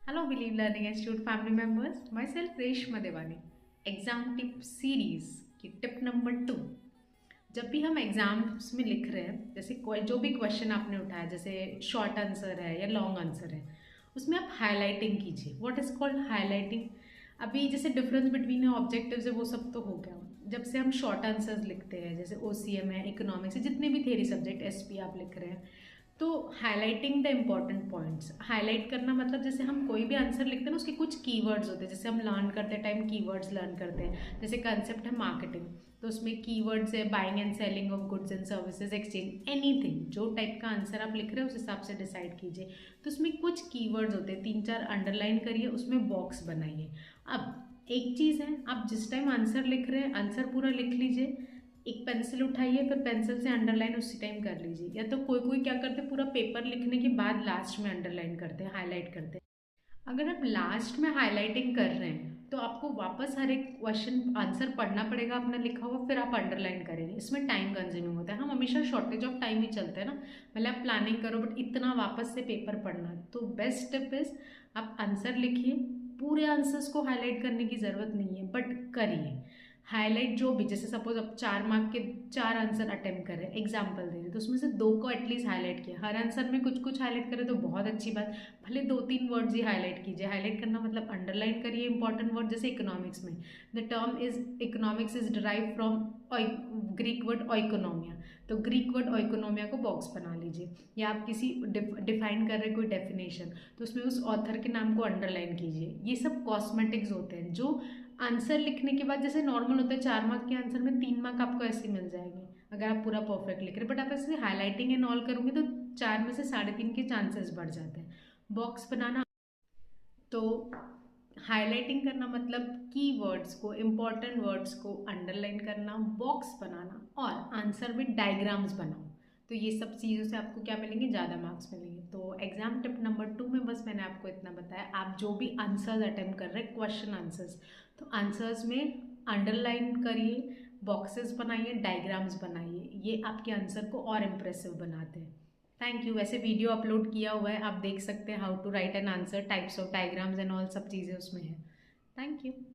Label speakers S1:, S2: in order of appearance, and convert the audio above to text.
S1: Hello, Believe Learning Institute family members. Myself, Reshma Devani. Exam tip series की tip number 2। जब भी हम exams में लिख रहे हैं, जैसे कोई जो भी क्वेश्चन आपने उठाया, जैसे शॉर्ट आंसर है या लॉन्ग आंसर है, उसमें आप हाईलाइटिंग कीजिए। What is called highlighting? अभी जैसे डिफरेंस बिटवीन ऑब्जेक्टिव्स है वो सब तो हो गया। जब से हम शॉर्ट आंसर्स लिखते हैं, जैसे ओसीएम है, इकोनॉमिक्स है, जितने भी थेरी सब्जेक्ट एसपी आप लिख रहे हैं, तो highlighting the important points. Highlight करना मतलब जैसे हम कोई भी आंसर लिखते हैं ना, उसके कुछ कीवर्ड्स होते हैं। जैसे हम लर्न करते टाइम कीवर्ड्स लर्न करते हैं। जैसे कंसेप्ट है मार्केटिंग, तो उसमें कीवर्ड्स है buying and selling of goods and services, exchange, anything. जो टाइप का आंसर आप लिख रहे हैं उस हिसाब से डिसाइड कीजिए। तो उसमें कुछ कीवर्ड्स होते हैं, 3-4 अंडरलाइन करिए, उसमें बॉक्स बनाइए। अब एक चीज़ है, आप जिस टाइम आंसर लिख रहे हैं आंसर पूरा लिख लीजिए, एक पेंसिल उठाइए, फिर पेंसिल से अंडरलाइन उसी टाइम कर लीजिए। या तो कोई कोई क्या करते हैं, पूरा पेपर लिखने के बाद लास्ट में अंडरलाइन करते हैं, हाईलाइट करते हैं। अगर आप लास्ट में हाईलाइटिंग कर रहे हैं तो आपको वापस हर एक क्वेश्चन आंसर पढ़ना पड़ेगा अपना लिखा हुआ, फिर आप अंडरलाइन करेंगे। इसमें टाइम कंज्यूमिंग होता है। हम हमेशा शॉर्टेज ऑफ टाइम ही चलते हैं ना, मतलब आप प्लानिंग करो बट इतना वापस से पेपर पढ़ना। तो बेस्ट टिप इज आप आंसर लिखिए। पूरे आंसर्स को हाईलाइट करने की ज़रूरत नहीं है, बट करिए हाईलाइट। जो भी, जैसे सपोज आप 4 मार्क के 4 आंसर अटेम्प्ट कर रहे हैं, एग्जाम्पल दे रहे हैं, तो उसमें से 2 को एटलीस्ट हाईलाइट किया। हर आंसर में कुछ कुछ हाईलाइट करें तो बहुत अच्छी बात। भले 2-3 वर्ड्स ही हाईलाइट कीजिए। हाईलाइट करना मतलब अंडरलाइन करिए इंपॉर्टेंट वर्ड। जैसे इकोनॉमिक्स में the term is economics is derive from Greek word oikonomia, तो ग्रीक वर्ड ओइकोनोमिया को बॉक्स बना लीजिए। या आप किसी डिफाइन कर रहे कोई डेफिनेशन, तो उसमें उस ऑथर के नाम को अंडरलाइन कीजिए। ये सब कॉस्मेटिक्स होते हैं जो आंसर लिखने के बाद, जैसे नॉर्मल होता है 4 मार्क के आंसर में 3 मार्क आपको ऐसे मिल जाएंगे अगर आप पूरा परफेक्ट लिख रहे हैं। बट आप ऐसे हाईलाइटिंग एंड ऑल करोगे तो 4 में से 3.5 के चांसेस बढ़ जाते हैं। बॉक्स बनाना, तो हाईलाइटिंग करना मतलब कीवर्ड्स को, इंपॉर्टेंट वर्ड्स को अंडरलाइन करना, बॉक्स बनाना, और आंसर में डायग्राम्स बनाओ। तो ये सब चीज़ों से आपको क्या मिलेंगे, ज़्यादा मार्क्स मिलेंगे। तो एग्जाम टिप नंबर 2 में बस मैंने आपको इतना बताया। आप जो भी आंसर्स अटेम्प्ट कर रहे हैं, क्वेश्चन आंसर्स, तो आंसर्स में अंडरलाइन करिए, बॉक्सेस बनाइए, डायग्राम्स बनाइए। ये आपके आंसर को और इम्प्रेसिव बनाते हैं। Thank you. वैसे वीडियो अपलोड किया हुआ है, आप देख सकते हैं how to write an answer, types of diagrams and all सब चीज़ें उसमें है। Thank you.